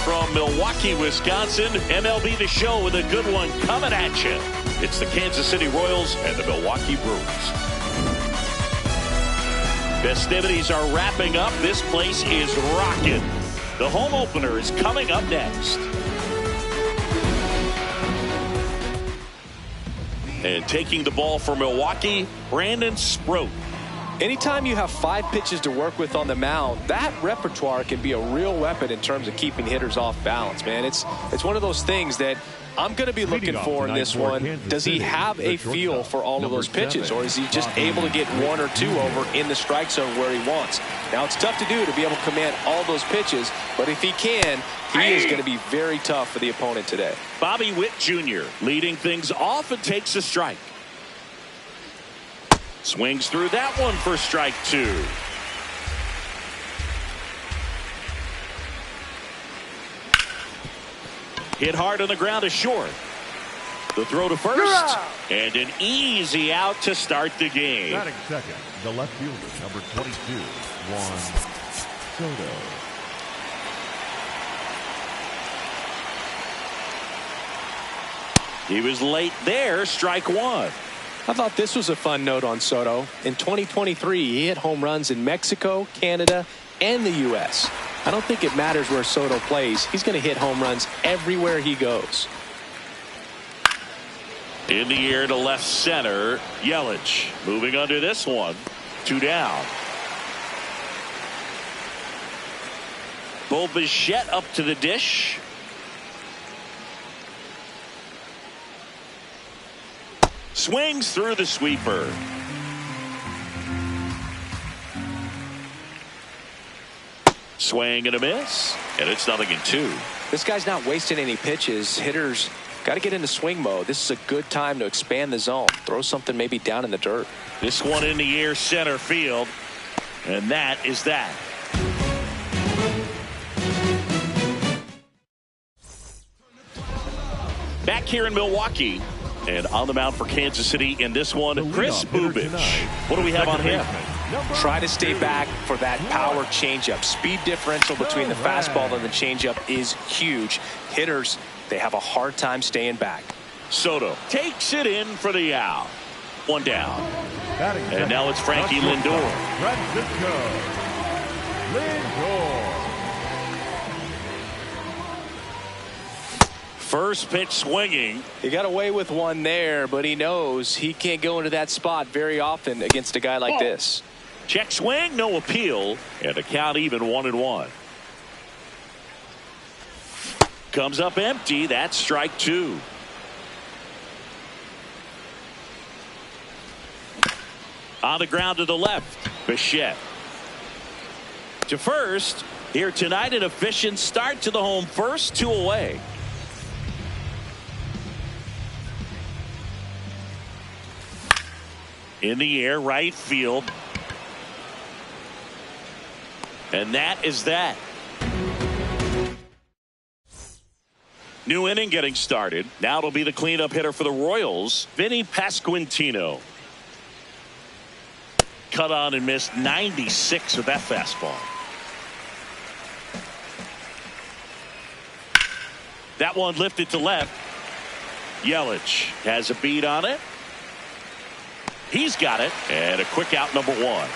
from Milwaukee, Wisconsin. MLB The Show with a good one coming at you. It's the Kansas City Royals and the Milwaukee Brewers. Festivities are wrapping up. This place is rocking. The home opener is coming up next. And taking the ball for Milwaukee, Brandon Sproat. Anytime you have 5 pitches to work with on the mound, that repertoire can be a real weapon in terms of keeping hitters off balance, man. It's one of those things that I'm going to be looking for in this one. Does he have a feel for all of those pitches, or is he just able to get 1 or 2 over in the strike zone where he wants? Now, it's tough to do, to be able to command all those pitches, but if he can, he is going to be very tough for the opponent today. Bobby Witt Jr. leading things off and takes a strike. Swings through that one for strike 2. Hit hard on the ground to short. The throw to first. And an easy out to start the game. Batting second, the left fielder, number 22, Juan Soto. He was late there, strike 1. I thought this was a fun note on Soto. In 2023, he hit home runs in Mexico, Canada, and the U.S. I don't think it matters where Soto plays. He's going to hit home runs everywhere he goes. In the air to left center, Yelich moving under this one. 2 down. Bo Bichette up to the dish. Swings through the sweeper. Swing and a miss, and it's 0-2. This guy's not wasting any pitches. Hitters got to get into swing mode. This is a good time to expand the zone. Throw something maybe down in the dirt. This one in the air center field, and that is that. Back here in Milwaukee. And on the mound for Kansas City in this one, Chris Bubic. What do we have on him? Try to stay back for that power changeup. Speed differential between the fastball and the changeup is huge. Hitters, they have a hard time staying back. Soto takes it in for the out. 1 down. And now it's Frankie Lindor. Francisco Lindor. First pitch swinging. He got away with one there, but he knows he can't go into that spot very often against a guy like this. Check swing, no appeal, and the count even 1-1. Comes up empty. That's strike 2. On the ground to the left, Bichette. To first. Here tonight, an efficient start to the home first, 2 away. In the air, right field. And that is that. New inning getting started. Now it'll be the cleanup hitter for the Royals, Vinny Pasquantino. Cut on and missed 96 with that fastball. That one lifted to left. Yelich has a beat on it. He's got it, and a quick out, number 1.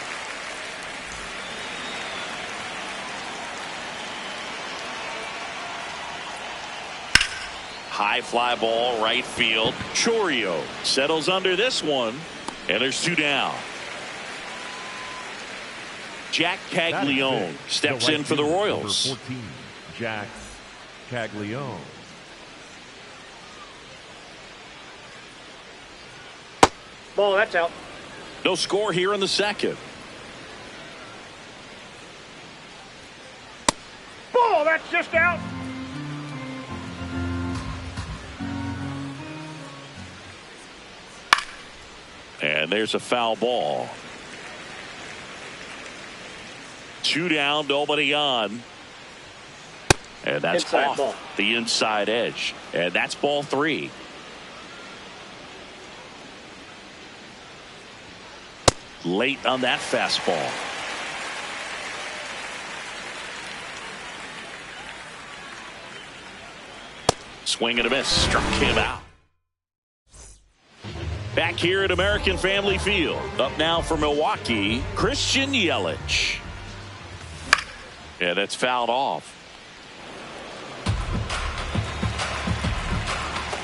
High fly ball, right field. Chourio settles under this one, and there's 2 down. Jack Caglione steps in for the Royals. Number 14, Jack Caglione. Ball, that's out. No score here in the second. Ball, that's just out. And there's a foul ball. 2 down, nobody on. And that's Inside off ball. The inside edge. And that's ball 3. Late on that fastball. Swing and a miss. Struck him out. Back here at American Family Field. Up now for Milwaukee, Christian Yelich. Yeah, that's fouled off.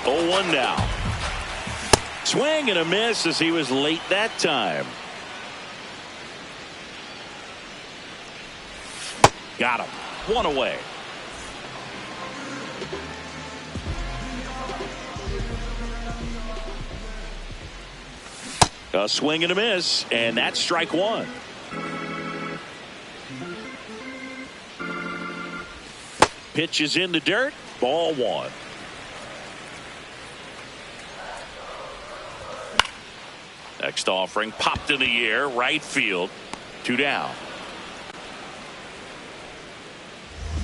0-1 now. Swing and a miss as he was late that time. Got him. One away. A swing and a miss, and that's strike one. Pitch is in the dirt. Ball one. Next offering popped in the air. Right field. 2 down.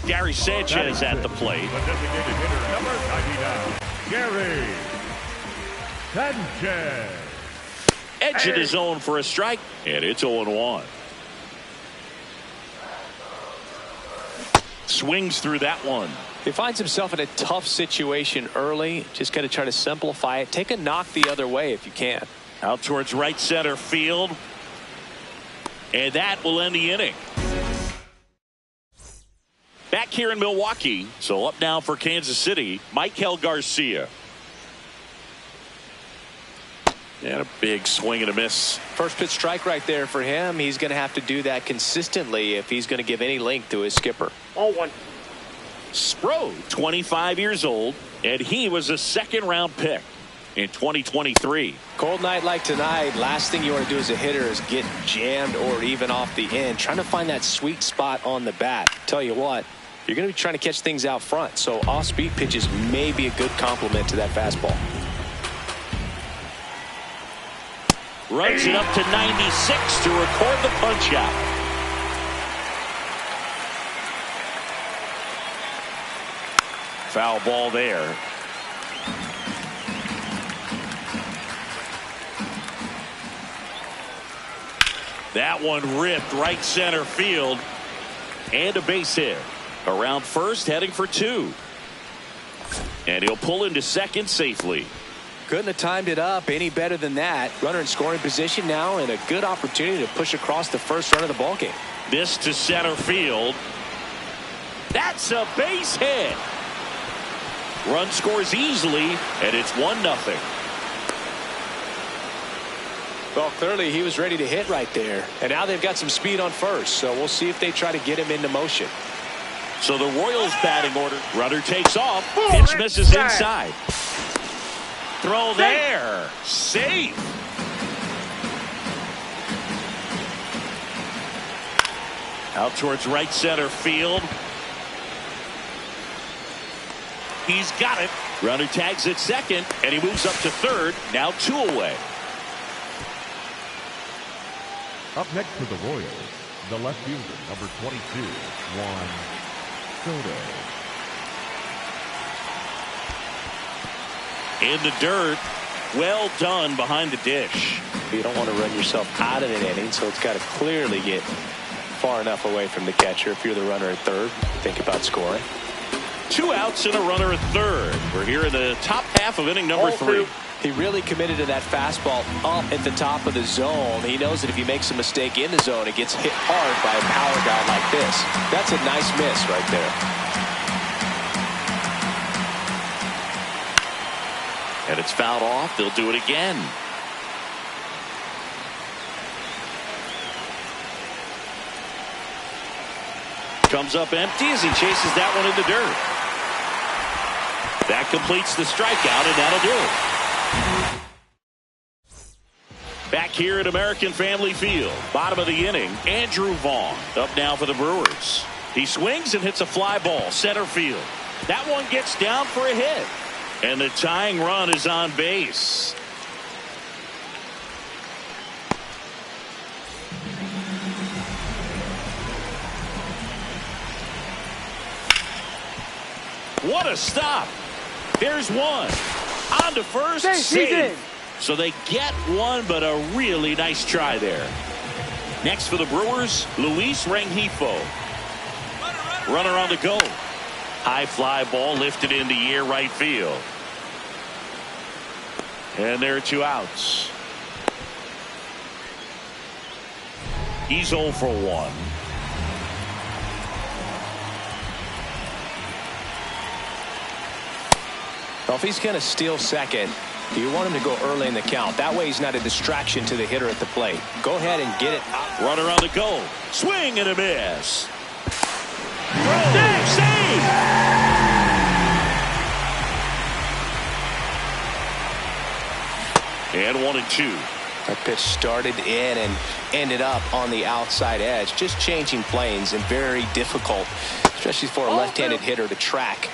Gary Sanchez at the plate. The designated hitter, number 99, Gary Sanchez. Edge of the zone for a strike, and it's 0-1. Swings through that one. He finds himself in a tough situation early. Just got to try to simplify it. Take a knock the other way if you can. Out towards right center field. And that will end the inning. Back here in Milwaukee. So up now for Kansas City, Maikel Garcia. And a big swing and a miss. First pitch strike right there for him. He's going to have to do that consistently if he's going to give any length to his skipper. 0-1. Sproat, 25 years old, and he was a second-round pick in 2023. Cold night like tonight, last thing you want to do as a hitter is get jammed or even off the end. Trying to find that sweet spot on the bat. Tell you what, you're going to be trying to catch things out front, so off-speed pitches may be a good complement to that fastball. Runs it up to 96 to record the punch out. Foul ball there. That one ripped right center field. And a base hit. Around first, heading for 2. And he'll pull into second safely. Couldn't have timed it up any better than that. Runner in scoring position now, and a good opportunity to push across the first run of the ballgame. This to center field. That's a base hit. Run scores easily, and it's 1-0. Well, clearly he was ready to hit right there. And now they've got some speed on first, so we'll see if they try to get him into motion. So the Royals batting order. Runner takes off. Pitch misses inside. Throw there. Safe. Out towards right center field. He's got it. Runner tags at second, and he moves up to third. Now 2 away. Up next for the Royals, the left fielder, number 22, Juan Soto. In the dirt. Well done behind the dish. You don't want to run yourself out of an inning, so it's got to clearly get far enough away from the catcher. If you're the runner at third, think about scoring. 2 outs and a runner at third. We're here in the top half of inning number 3. He really committed to that fastball up at the top of the zone. He knows that if he makes a mistake in the zone, it gets hit hard by a power guy like this. That's a nice miss right there. And it's fouled off. They'll do it again. Comes up empty as he chases that one in the dirt. That completes the strikeout, and that'll do it. Back here at American Family Field, bottom of the inning, Andrew Vaughn up now for the Brewers. He swings and hits a fly ball, center field. That one gets down for a hit. And the tying run is on base. What a stop. There's one. On to first. Safe. So they get one, but a really nice try there. Next for the Brewers, Luis Rengifo. Runner on the go. High fly ball lifted in the air right field. And there are 2 outs. He's 0 for 1. Well, if he's going to steal second, you want him to go early in the count. That way he's not a distraction to the hitter at the plate. Go ahead and get it. Runner on the go. Swing and a miss. Save! And 1-2. That pitch started in and ended up on the outside edge. Just changing planes and very difficult, especially for a left-handed hitter to track.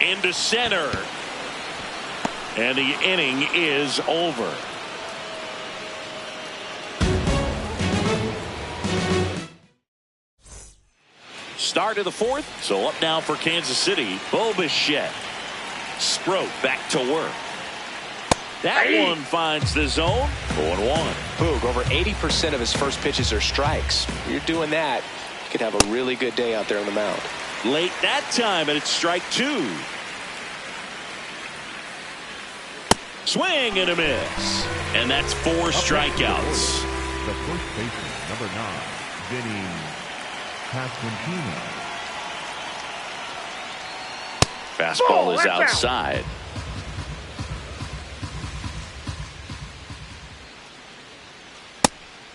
Into center. And the inning is over. Start of the 4th. So up now for Kansas City, Bo Bichette. Sproat back to work. That one finds the zone. 0-1. Boog, over 80% of his first pitches are strikes. If you're doing that, you could have a really good day out there on the mound. Late that time, and it's strike 2. Swing and a miss. And that's 4 strikeouts. The first baseman, number 9, Vinny Pasquantino. Fastball is outside.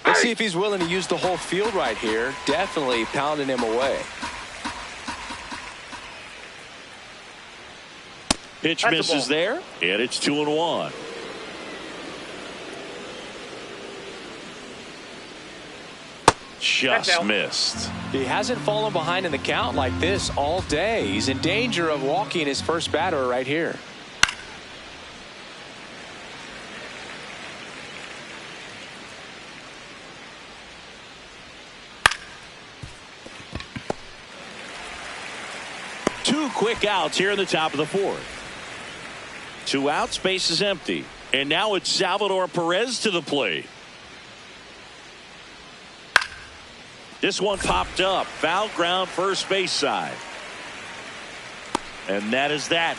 Let's see if he's willing to use the whole field right here. Definitely pounding him away. Pitch misses there, and it's 2-1. Just missed. He hasn't fallen behind in the count like this all day. He's in danger of walking his first batter right here. Two quick outs here in the top of the 4th. 2 outs, base is empty. And now it's Salvador Perez to the plate. This one popped up. Foul ground, first base side. And that is that.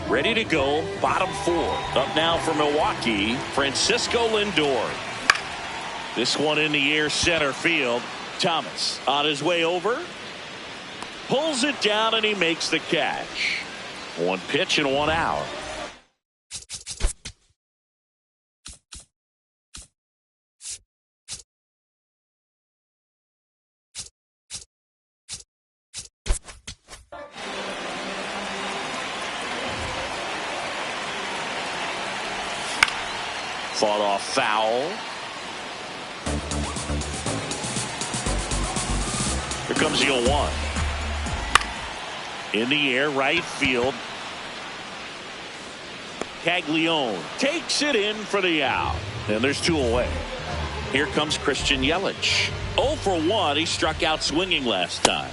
Ready to go, bottom 4. Up now for Milwaukee, Francisco Lindor. This one in the air, center field. Thomas on his way over. Pulls it down and he makes the catch. 1 pitch and 1 out. Fought off foul. Here comes the 0-1. In the air, right field. Caglione takes it in for the out. And there's 2 away. Here comes Christian Yelich. 0 for 1. He struck out swinging last time.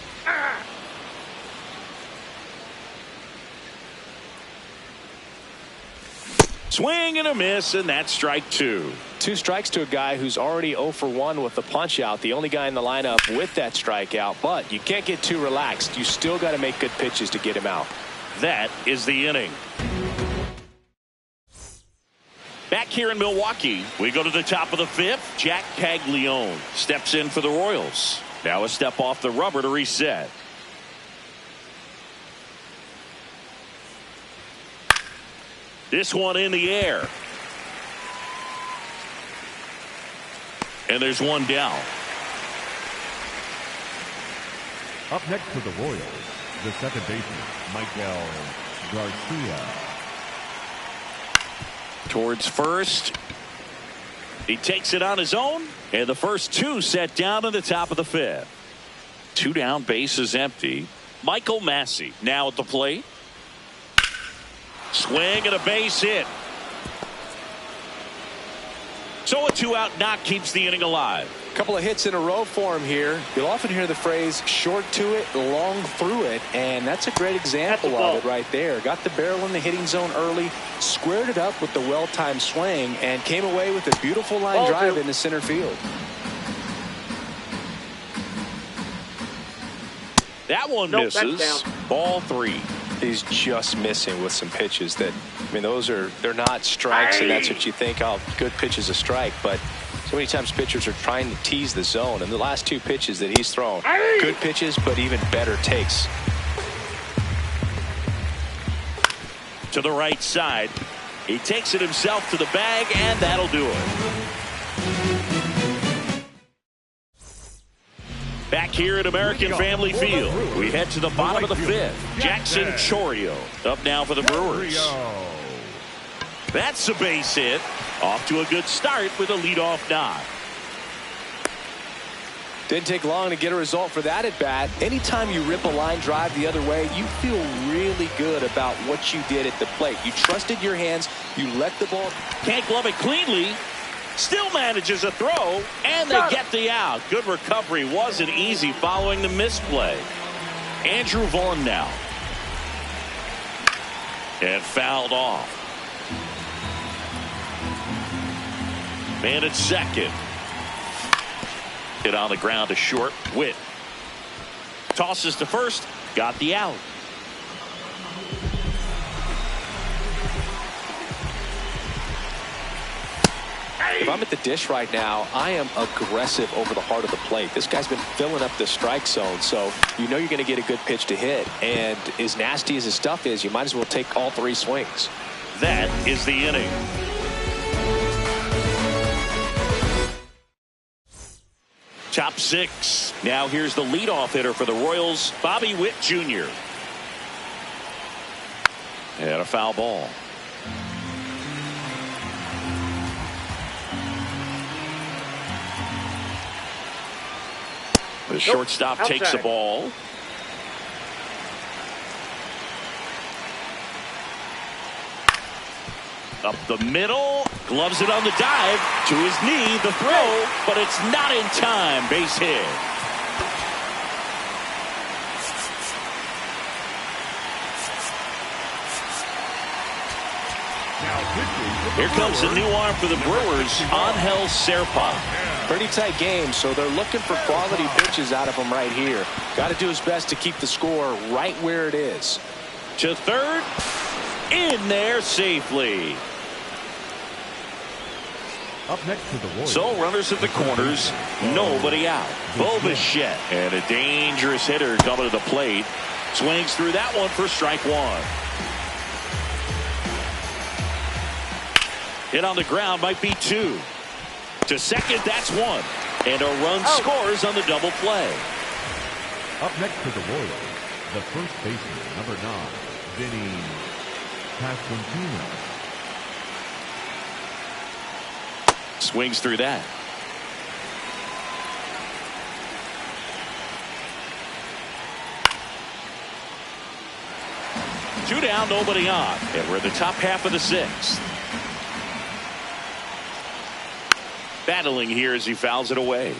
Swing and a miss, and that's strike 2. 2 strikes to a guy who's already 0 for 1 with the punch out. The only guy in the lineup with that strikeout. But you can't get too relaxed. You still got to make good pitches to get him out. That is the inning. Back here in Milwaukee, we go to the top of the 5th. Jack Caglione steps in for the Royals. Now a step off the rubber to reset. This one in the air. And there's 1 down. Up next for the Royals, the second baseman, Miguel Garcia. Towards first. He takes it on his own. And the first 2 set down in the top of the 5th. 2 down, base is empty. Michael Massey now at the plate. Swing and a base hit. So a 2-out knock keeps the inning alive. Couple of hits in a row for him here. You'll often hear the phrase short to it, long through it, and that's a great example of it right there. Got the barrel in the hitting zone early, squared it up with the well-timed swing, and came away with a beautiful line drive into center field. That one misses. Ball 3. He's just missing with some pitches that, I mean, they're not strikes, and that's what you think, oh, good pitch is a strike, but so many times pitchers are trying to tease the zone, and the last 2 pitches that he's thrown, good pitches, but even better takes. To the right side. He takes it himself to the bag, and that'll do it. Back here at American Family Field, we head to the bottom of the 5th. Jackson Chourio up now for the Brewers. That's a base hit. Off to a good start with a leadoff knock. Didn't take long to get a result for that at bat. Anytime you rip a line drive the other way, you feel really good about what you did at the plate. You trusted your hands. You let the ball. Can't glove it cleanly. Still manages a throw, and they get the out. Good recovery. Wasn't easy following the misplay. Andrew Vaughn now. And fouled off. Man at second. Hit on the ground to short. Witt tosses to first. Got the out. If I'm at the dish right now, I am aggressive over the heart of the plate. This guy's been filling up the strike zone, so you know you're going to get a good pitch to hit. And as nasty as his stuff is, you might as well take all 3 swings. That is the inning. Top 6. Now here's the leadoff hitter for the Royals, Bobby Witt Jr. And a foul ball. The shortstop takes the ball. Up the middle, gloves it on the dive, to his knee, the throw, but it's not in time. Base hit. Here comes the new arm for the Brewers, Angel Serpa. Pretty tight game, so they're looking for quality pitches out of him right here. Got to do his best to keep the score right where it is. To third, in there safely. Up next to the Royals. So runners at the corners, nobody out. Bo Bichette, and a dangerous hitter coming to the plate. Swings through that one for strike 1. Hit on the ground might be 2. To second, that's 1. And a run scores on the double play. Up next to the Royals, the first baseman, number 9, Vinny Pasquantino. Swings through that. Two down, nobody on. And we're in the top half of the 6th. Battling here as he fouls it away.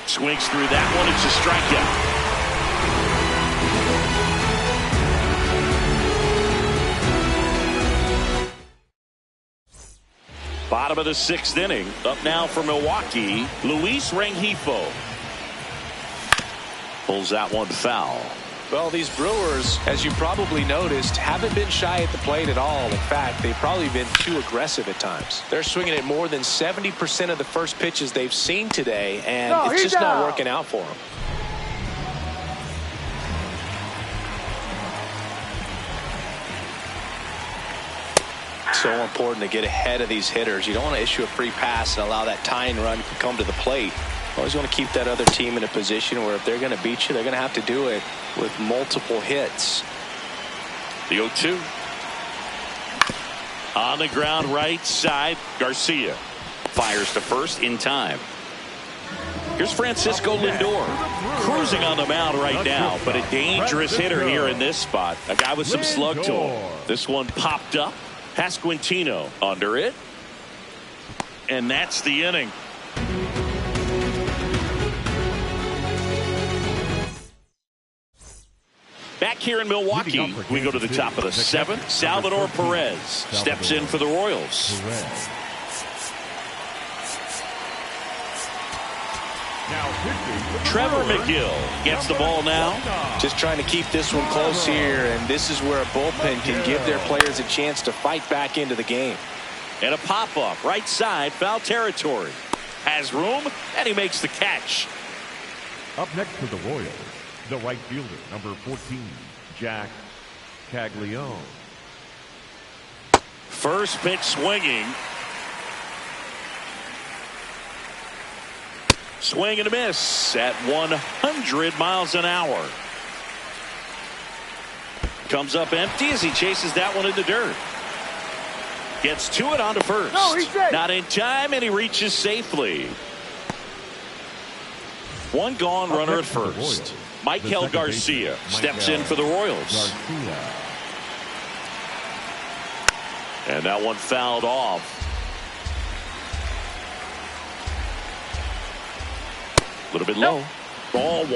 Swings through that one. It's a strikeout. Bottom of the 6th inning. Up now for Milwaukee, Luis Rengifo. Pulls that one foul. Well, these Brewers, as you probably noticed, haven't been shy at the plate at all. In fact, they've probably been too aggressive at times. They're swinging at more than 70% of the first pitches they've seen today, and it's just not working out for them. So important to get ahead of these hitters. You don't want to issue a free pass and allow that tying run to come to the plate. Always want to keep that other team in a position where if they're going to beat you, they're going to have to do it with multiple hits. The 0-2. On the ground right side, Garcia fires to first in time. Here's Francisco Lindor, cruising on the mound right now, but a dangerous hitter here in this spot. A guy with some slug to him. This one popped up. Pasquantino under it. And that's the inning. Back here in Milwaukee, we go to the top of the 7th. Salvador Perez steps in for the Royals. Trevor McGill gets the ball now. Just trying to keep this one close here, and this is where a bullpen can give their players a chance to fight back into the game. And a pop-up right side, foul territory. Has room, and he makes the catch. Up next for the Royals, the right fielder, number 14, Jack Caglione. First pitch swinging. Swing and a miss at 100 miles an hour. Comes up empty as he chases that one in the dirt. Gets to it onto first. No, he's safe. Not in time, and he reaches safely. One gone runner at first. Michael Garcia steps in for the Royals. And that one fouled off. A little bit low. Ball 1.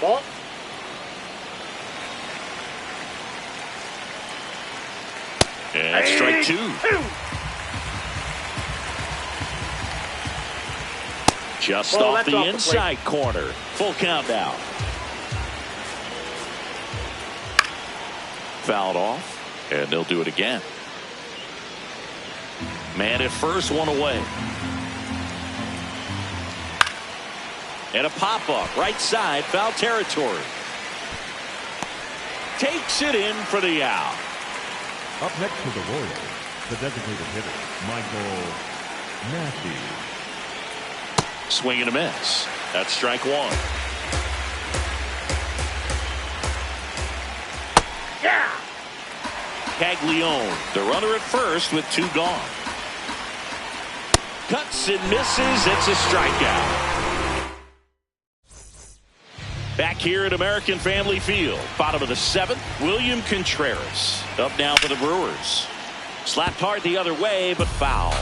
Ball. And strike 2. Just Ball, off the off inside corner. Full count now. Fouled off, and they'll do it again. Man at first, one away. And a pop-up, right side, foul territory. Takes it in for the out. Up next for the Royals, the designated hitter, Michael Matthews. Swing and a miss. That's strike 1. Yeah. Caglione, the runner at first with 2 gone. Cuts and misses. It's a strikeout. Back here at American Family Field, bottom of the 7th, William Contreras up now for the Brewers. Slapped hard the other way, but foul.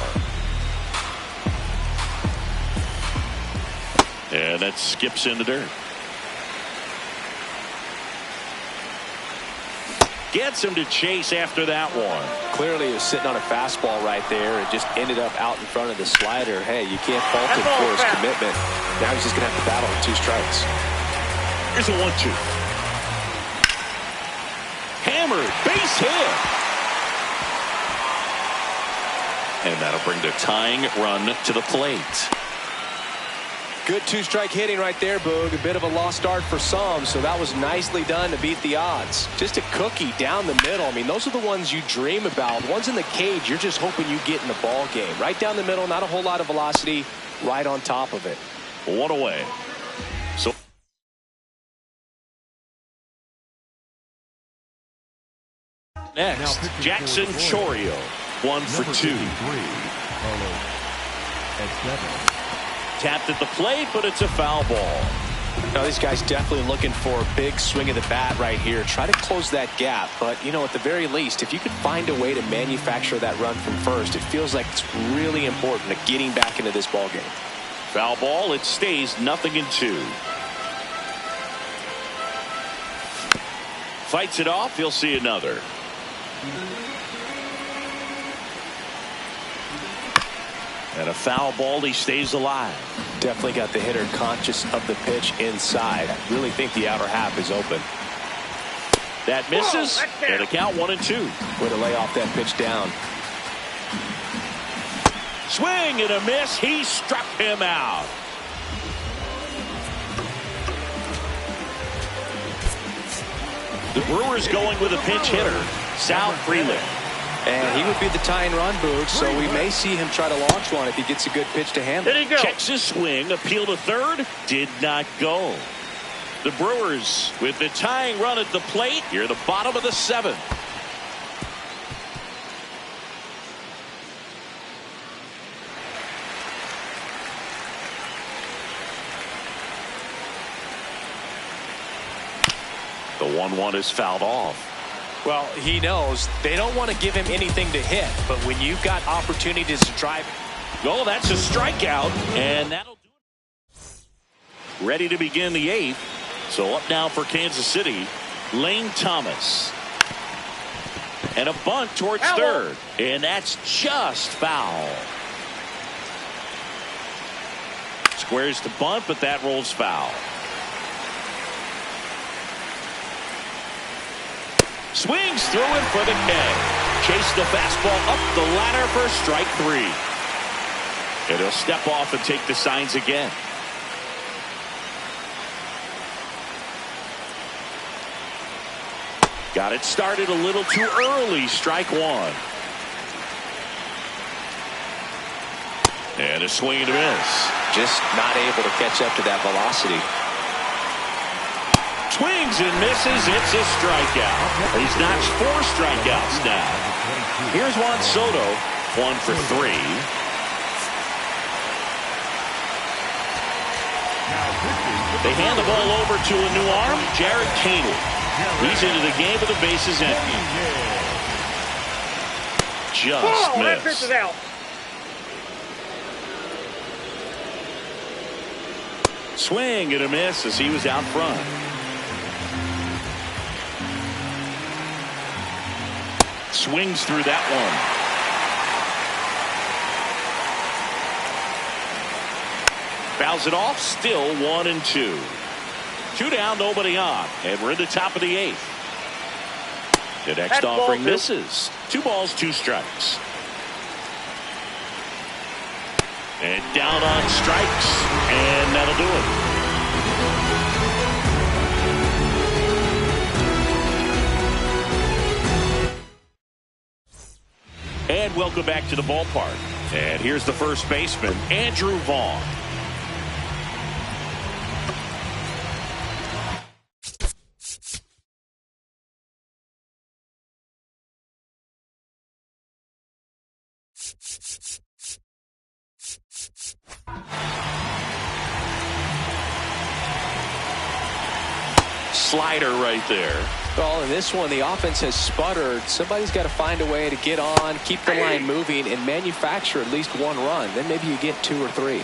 And that skips in the dirt. Gets him to chase after that one. Clearly he was sitting on a fastball right there and just ended up out in front of the slider. Hey, you can't fault him for his commitment. Now he's just going to have to battle with 2 strikes. Here's a 1-2. Hammered, base hit. And that'll bring the tying run to the plate. Good 2-strike hitting right there, Boog. A bit of a lost start for some, so that was nicely done to beat the odds. Just a cookie down the middle. I mean, those are the ones you dream about. Ones in the cage, you're just hoping you get in the ball game. Right down the middle, not a whole lot of velocity, right on top of it. 1 away. So next, Jackson Chourio, 1 for 2. Tapped at the plate, but it's a foul ball. Now, these guys definitely looking for a big swing of the bat right here. Try to close that gap, but, you know, at the very least, if you could find a way to manufacture that run from first, it feels like it's really important to getting back into this ball game. Foul ball, it stays 0-2. Fights it off, he'll see another. And a foul ball, he stays alive. Definitely got the hitter conscious of the pitch inside. I really think the outer half is open. That misses, and a count 1-2. Way to lay off that pitch down. Swing and a miss. He struck him out. The Brewers going with a pinch hitter, Sal Frelick. And he would be the tying run, Boog, so we may see him try to launch one if he gets a good pitch to handle. There you go. Checks his swing, appeal to third, did not go. The Brewers with the tying run at the plate here at the bottom of the 7th. 1-1 is fouled off. Well, he knows they don't want to give him anything to hit, but when you've got opportunities to drive. Oh, that's a strikeout, and that'll do it. Ready to begin the 8th. So up now for Kansas City, Lane Thomas. And a bunt towards third, and that's just foul. Squares the bunt, but that rolls foul. Swings through it for the K. Chase the fastball up the ladder for strike 3. And he'll step off and take the signs again. Got it started a little too early. Strike 1. And a swing and a miss. Just not able to catch up to that velocity. Swings and misses. It's a strikeout. He's notched 4 strikeouts now. Here's Juan Soto, 1 for 3. They hand the ball over to a new arm, Jared Koenig. He's into the game with the bases empty. Just that pitch missed. is out. Swing and a miss as he was out front. Swings through that one. Fouls it off. Still 1-2. 2 down, nobody on, and we're in the top of the 8th. The next offering misses. 2 balls, 2 strikes. And down on strikes, and that'll do it. And welcome back to the ballpark. And here's the first baseman, Andrew Vaughn. Slider right there. Well, in this one, the offense has sputtered. Somebody's got to find a way to get on, keep the line moving, and manufacture at least 1 run. Then maybe you get 2 or 3.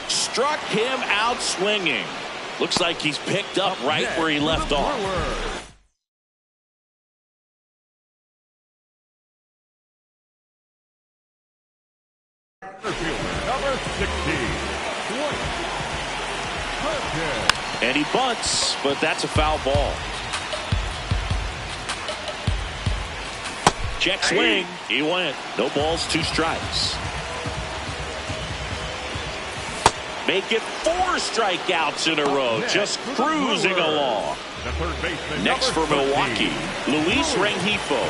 Struck him out swinging. Looks like he's picked up right where he left off. Number 16. And he bunts, but that's a foul ball. Check swing. He went. No balls, 2 strikes. Make it 4 strikeouts in a row. Just cruising along. Next for Milwaukee, Luis Rengifo.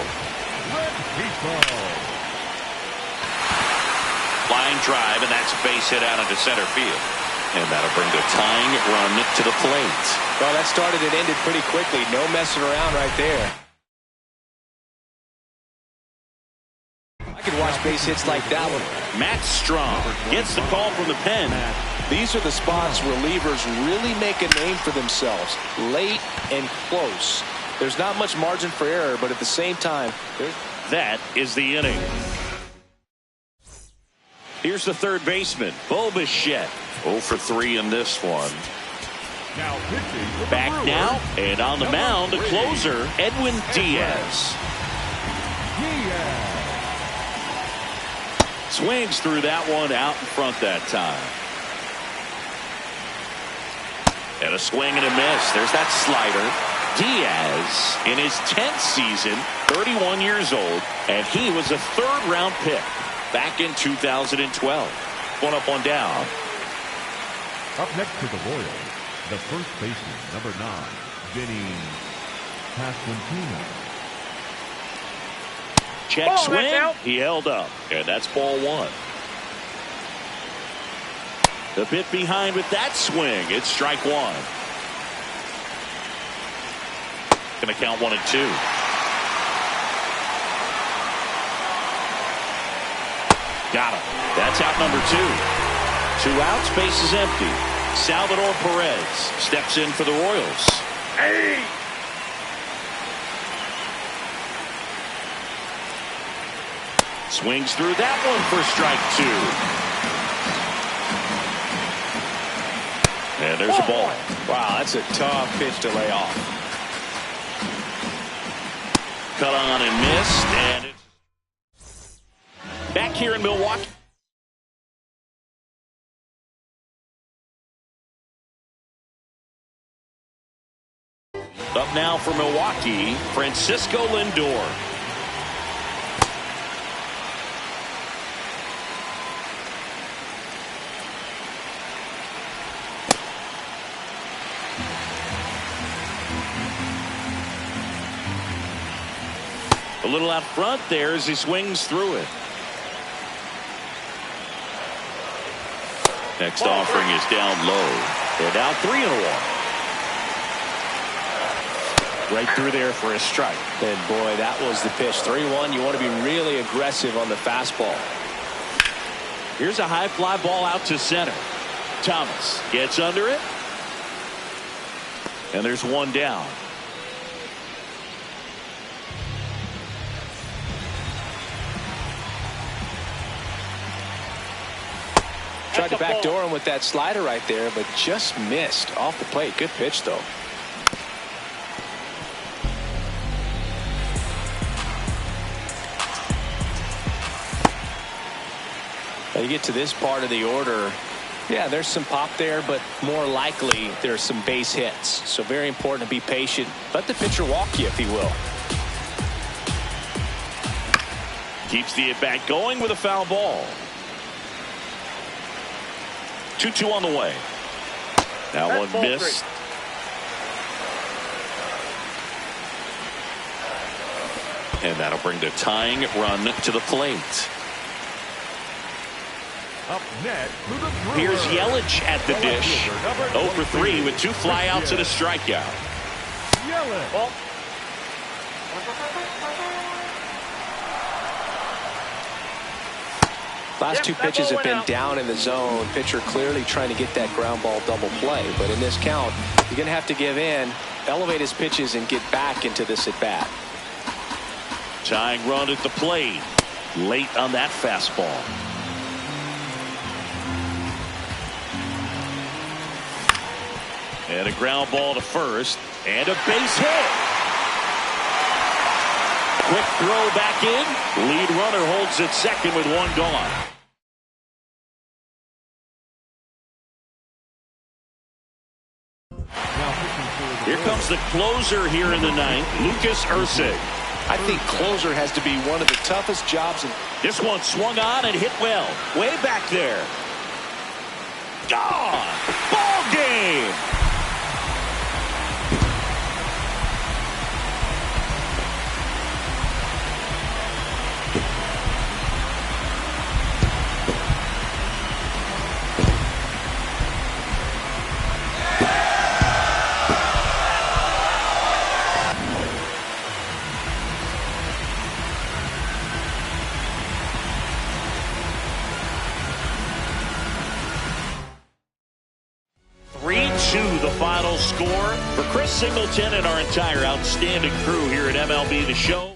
Line drive, and that's a base hit out into center field. And that'll bring the tying run to the plate. Well, that started and ended pretty quickly. No messing around right there. I could watch base hits like that one. Matt Strong gets the call from the pen. These are the spots relievers really make a name for themselves. Late and close. There's not much margin for error, but at the same time, that is the inning. Here's the third baseman, Bo Bichette. 0 for 3 in this one. Back now, and on the mound, the closer, Edwin Diaz. Swings through that one out in front that time. And a swing and a miss. There's that slider. Diaz, in his 10th season, 31 years old, and he was a 3rd-round pick back in 2012. 1 up, 1 down. Up next to the Royals, the first baseman, number 9, Vinny Pasquantino. Check swing. He held up, and that's ball 1. The bit behind with that swing. It's strike 1. Going to count 1 and 2. Got him. That's out number 2. 2 outs, base is empty. Salvador Perez steps in for the Royals. Hey! Swings through that one for strike 2. And there's a ball. Wow, that's a tough pitch to lay off. Cut on and missed. And it's back here in Milwaukee. Up now for Milwaukee, Francisco Lindor. A little out front there as he swings through it. Next offering is down low. They're down 3-1. Right through there for a strike. And boy, that was the pitch. 3-1. You want to be really aggressive on the fastball. Here's a high fly ball out to center. Thomas gets under it. And there's one down. Tried to backdoor him with that slider right there, but just missed off the plate. Good pitch, though. Now you get to this part of the order. Yeah, there's some pop there, but more likely there's some base hits. So very important to be patient. Let the pitcher walk you, if he will. Keeps the at-bat going with a foul ball. 2-2 on the way. That one missed. And that'll bring the tying run to the plate. Up next, here's Yelich at the dish. 0 for 3 with 2 flyouts and a strikeout. Yelich. Last two pitches have been down in the zone. Pitcher clearly trying to get that ground ball double play. But in this count, you're going to have to give in, elevate his pitches, and get back into this at bat. Tying run at the plate. Late on that fastball. And a ground ball to first. And a base hit. Quick throw back in. Lead runner holds at second with one gone. Here comes the closer here in the ninth, Lucas Erceg. I think closer has to be one of the toughest jobs. This one swung on and hit well. Way back there. Gone. Ball game. The final score for Chris Singleton and our entire outstanding crew here at MLB The Show.